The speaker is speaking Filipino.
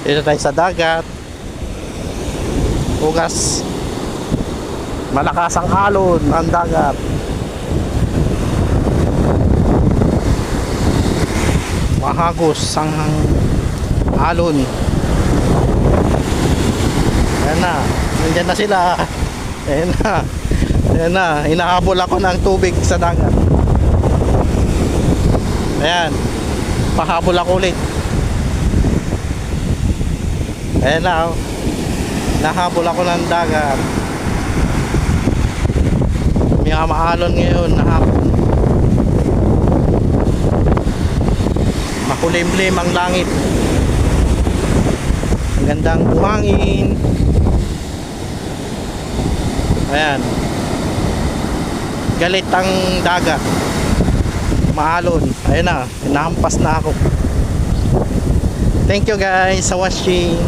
Dito tayo sa dagat. Ugas. Malakas ang alon ng dagat. Mahagos ang alon. Ayan na. Nandiyan na sila. Ayan na. Ayan na. Hinahabol ako ng tubig sa dagat. Ayan. Pahabol ako ulit. Ayan na. Nahabol ako ng dagat. May maalon ngayon na hapon. Makulimlim ang langit. Ang gandang buhangin. Ayan. Galit ang dagat. Maalon. Ayan na. Inahampas na ako. Thank you guys sa watching.